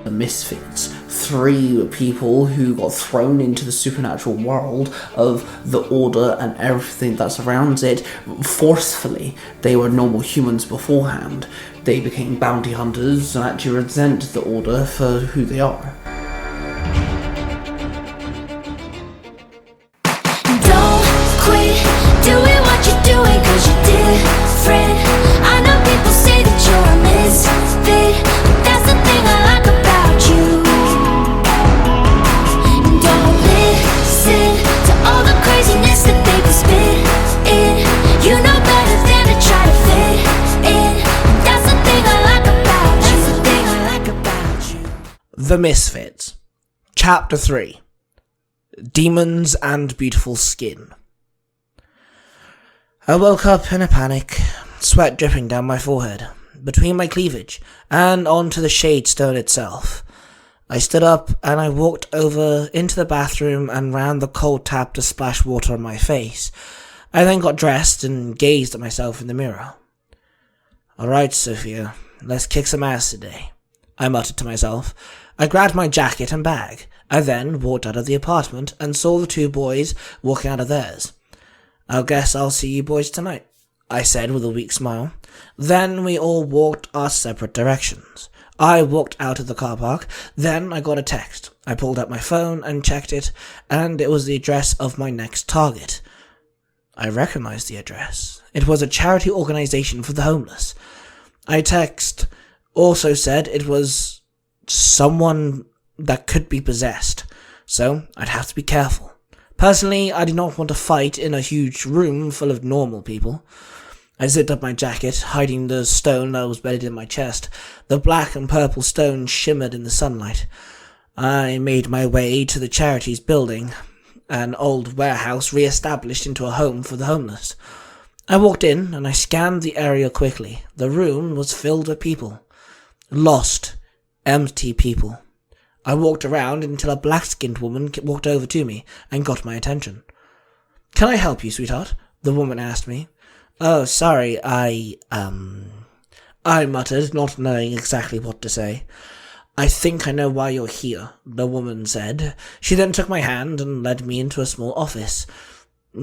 the Misfits, 3 people who got thrown into the supernatural world of the Order and everything that surrounds it forcefully. They were normal humans beforehand. They became bounty hunters and actually resent the Order for who they are. Don't quit doing what you're doing, 'cause you're different. I know people say that you're a misfit, but that's the thing I like about you. Don't listen to all the craziness that they be spitting. You know better than to try to fit in. That's the thing I like about you. That's the thing I like about you. The Misfits, Chapter 3. Demons and Beautiful Skin. I woke up in a panic, sweat dripping down my forehead, between my cleavage, and onto the shade stone itself. I stood up and I walked over into the bathroom and round the cold tap to splash water on my face. I then got dressed and gazed at myself in the mirror. "Alright, Sophia, let's kick some ass today," I muttered to myself. I grabbed my jacket and bag. I then walked out of the apartment and saw the 2 boys walking out of theirs. "I guess I'll see you boys tonight," I said with a weak smile. Then we all walked our separate directions. I walked out of the car park, then I got a text. I pulled out my phone and checked it, and it was the address of my next target. I recognized the address. It was a charity organization for the homeless. My text also said it was someone that could be possessed, so I'd have to be careful. Personally, I did not want to fight in a huge room full of normal people. I zipped up my jacket, hiding the stone that was bedded in my chest. The black and purple stone shimmered in the sunlight. I made my way to the charity's building, an old warehouse re-established into a home for the homeless. I walked in and I scanned the area quickly. The room was filled with people. Lost, empty people. I walked around until a black-skinned woman walked over to me and got my attention. "Can I help you, sweetheart?" the woman asked me. "Oh, sorry, I muttered, not knowing exactly what to say. "I think I know why you're here," the woman said. She then took my hand and led me into a small office.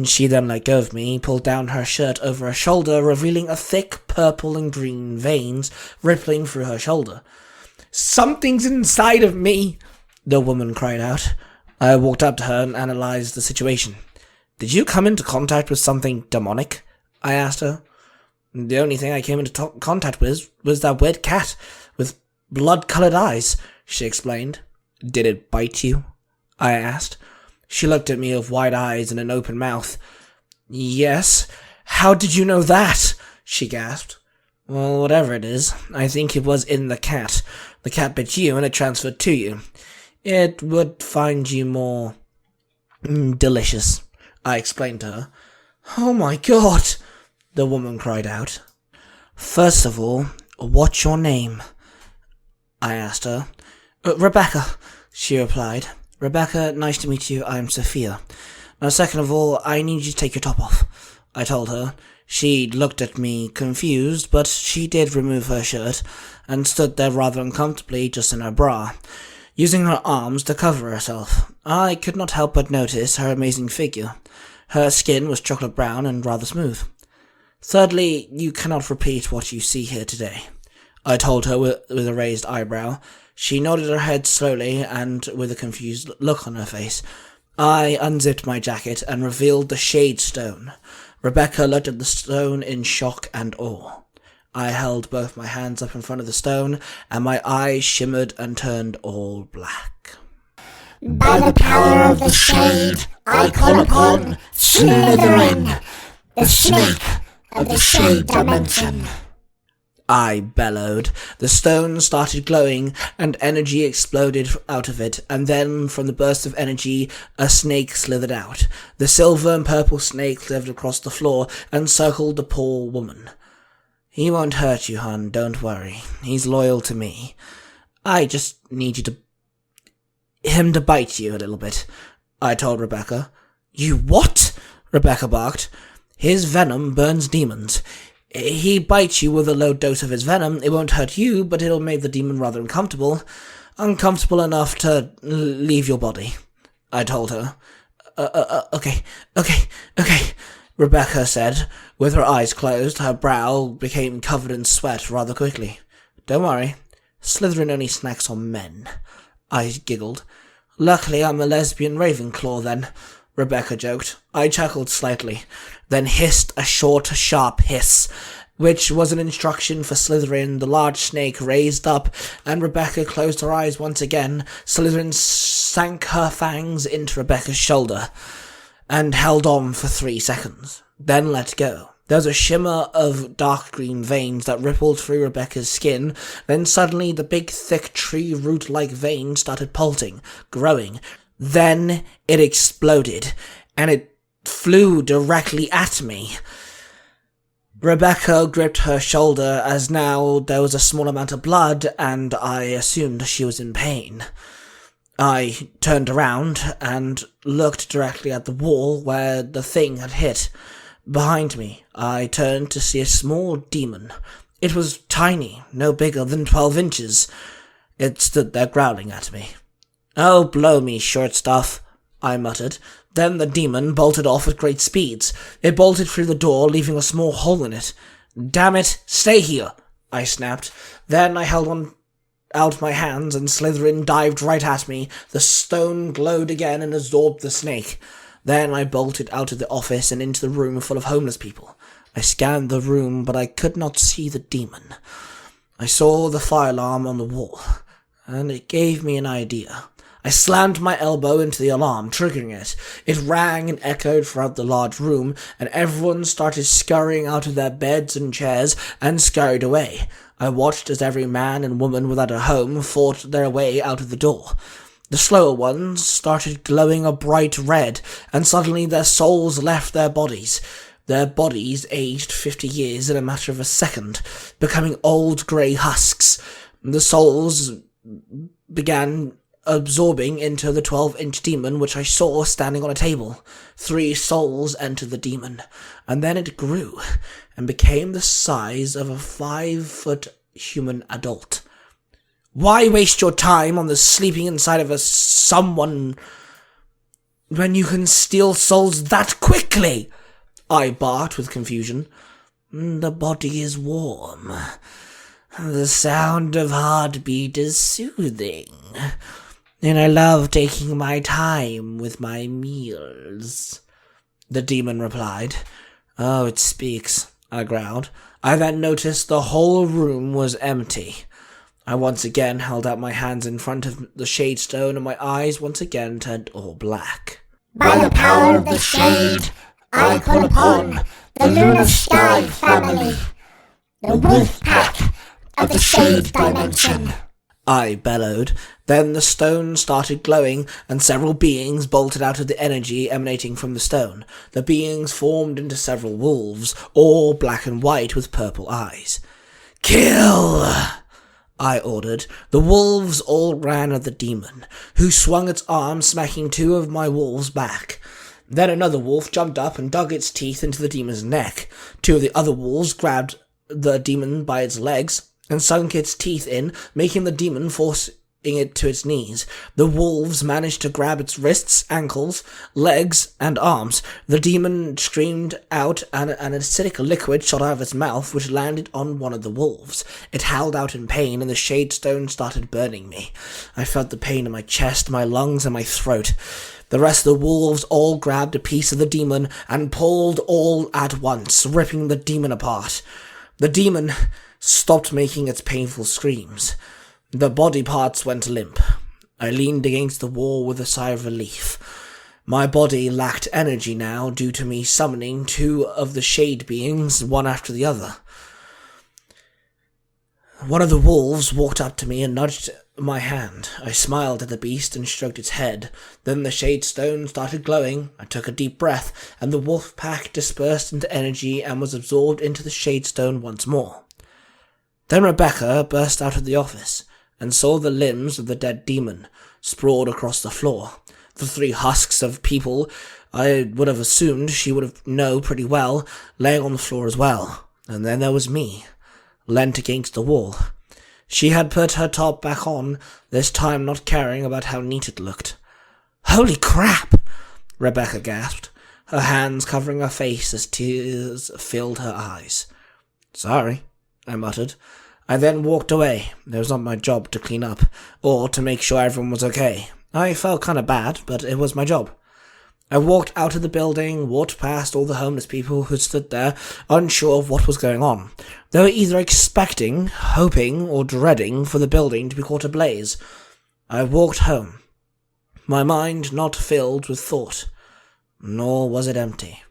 She then let go of me, pulled down her shirt over her shoulder, revealing a thick purple and green veins rippling through her shoulder. "Something's inside of me," the woman cried out. I walked up to her and analyzed the situation. "Did you come into contact with something demonic?" I asked her. "The only thing I came into contact with was that weird cat with blood-colored eyes," she explained. "Did it bite you?" I asked. She looked at me with wide eyes and an open mouth. "Yes. How did you know that?" she gasped. "Well, whatever it is, I think it was in the cat. The cat bit you and it transferred to you. It would find you more delicious," I explained to her. "Oh my God," the woman cried out. "First of all, what's your name?" I asked her. "Rebecca," she replied. "Rebecca, nice to meet you. I'm Sophia. Now, second of all, I need you to take your top off," I told her. She looked at me confused, but she did remove her shirt and stood there rather uncomfortably just in her bra, using her arms to cover herself. I could not help but notice her amazing figure. Her skin was chocolate brown and rather smooth. "Thirdly, you cannot repeat what you see here today," I told her with a raised eyebrow. She nodded her head slowly and with a confused look on her face. I unzipped my jacket and revealed the shade stone. Rebecca looked at the stone in shock and awe. I held both my hands up in front of the stone, and my eyes shimmered and turned all black. "By the power of the shade, I call upon Slytherin, the snake of the shade dimension," I bellowed. The stone started glowing, and energy exploded out of it, and then, from the burst of energy, a snake slithered out. The silver and purple snake slithered across the floor and circled the poor woman. "He won't hurt you, hon, don't worry. He's loyal to me. I just need him to bite you a little bit," I told Rebecca. "You what?" Rebecca barked. "His venom burns demons. He bites you with a low dose of his venom. It won't hurt you, but it'll make the demon rather uncomfortable. uncomfortable enough to leave your body, I told her. Okay, Rebecca said. With her eyes closed, her brow became covered in sweat rather quickly. Don't worry, Slytherin only snacks on men. I giggled. Luckily I'm a lesbian Ravenclaw then, Rebecca joked. I chuckled slightly, then hissed a short, sharp hiss, which was an instruction for Slytherin. The large snake raised up, and Rebecca closed her eyes once again. Slytherin sank her fangs into Rebecca's shoulder and held on for 3 seconds, then let go. There was a shimmer of dark green veins that rippled through Rebecca's skin. Then suddenly the big, thick tree root-like vein started pulsing, growing. Then it exploded, and it flew directly at me. Rebecca gripped her shoulder as now there was a small amount of blood, and I assumed she was in pain. I turned around and looked directly at the wall where the thing had hit. Behind me, I turned to see a small demon. It was tiny, no bigger than 12 inches. It stood there growling at me. "Oh, blow me, short stuff," I muttered. Then the demon bolted off at great speeds. It bolted through the door, leaving a small hole in it. "Damn it, stay here," I snapped. Then I held out my hands, and Slytherin dived right at me. The stone glowed again and absorbed the snake. Then I bolted out of the office and into the room full of homeless people. I scanned the room, but I could not see the demon. I saw the fire alarm on the wall, and it gave me an idea. I slammed my elbow into the alarm, triggering it. It rang and echoed throughout the large room, and everyone started scurrying out of their beds and chairs and scurried away. I watched as every man and woman without a home fought their way out of the door. The slower ones started glowing a bright red, and suddenly their souls left their bodies. Their bodies aged 50 years in a matter of a second, becoming old grey husks. The souls began absorbing into the 12-inch demon, which I saw standing on a table. 3 souls entered the demon, and then it grew and became the size of a 5-foot human adult. "Why waste your time on the sleeping inside of someone when you can steal souls that quickly?" I barked with confusion. "The body is warm. The sound of heartbeat is soothing. And I love taking my time with my meals," the demon replied. "Oh, it speaks," I growled. I then noticed the whole room was empty. I once again held out my hands in front of the shade stone, and my eyes once again turned all black. By the power of the shade, I call upon the Lunar Sky family, the wolf pack of the shade dimension, I bellowed. Then the stone started glowing, and several beings bolted out of the energy emanating from the stone. The beings formed into several wolves, all black and white with purple eyes. "Kill!" I ordered. The wolves all ran at the demon, who swung its arm, smacking 2 of my wolves back. Then another wolf jumped up and dug its teeth into the demon's neck. 2 of the other wolves grabbed the demon by its legs and sunk its teeth in, making the demon forcing it to its knees. The wolves managed to grab its wrists, ankles, legs, and arms. The demon screamed out, and an acidic liquid shot out of its mouth, which landed on one of the wolves. It howled out in pain, and the shade stone started burning me. I felt the pain in my chest, my lungs, and my throat. The rest of the wolves all grabbed a piece of the demon and pulled all at once, ripping the demon apart. The demon stopped making its painful screams. The body parts went limp. I leaned against the wall with a sigh of relief. My body lacked energy now due to me summoning 2 of the shade beings, one after the other. One of the wolves walked up to me and nudged my hand. I smiled at the beast and stroked its head. Then the shade stone started glowing. I took a deep breath, and the wolf pack dispersed into energy and was absorbed into the shade stone once more. Then Rebecca burst out of the office and saw the limbs of the dead demon sprawled across the floor. The 3 husks of people I would have assumed she would have known pretty well, laying on the floor as well. And then there was me, leant against the wall. She had put her top back on, this time not caring about how neat it looked. "Holy crap!" Rebecca gasped, her hands covering her face as tears filled her eyes. "Sorry," I muttered. I then walked away. It was not my job to clean up, or to make sure everyone was okay. I felt kind of bad, but it was my job. I walked out of the building, walked past all the homeless people who stood there, unsure of what was going on. They were either expecting, hoping, or dreading for the building to be caught ablaze. I walked home, my mind not filled with thought, nor was it empty.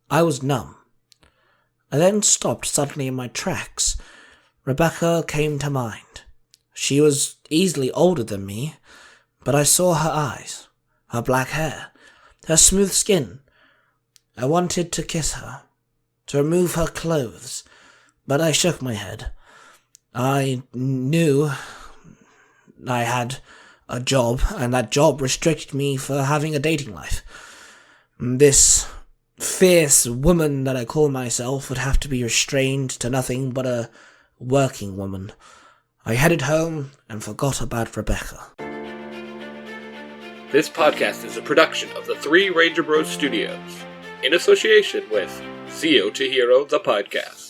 I was numb. I then stopped suddenly in my tracks. Rebecca came to mind. She was easily older than me, but I saw her eyes, her black hair, her smooth skin. I wanted to kiss her, to remove her clothes, but I shook my head. I knew I had a job, and that job restricted me for having a dating life. This fierce woman that I call myself would have to be restrained to nothing but a working woman. I headed home and forgot about Rebecca. This podcast is a production of the Three Ranger Bros Studios, in association with Zio to Hero, the podcast.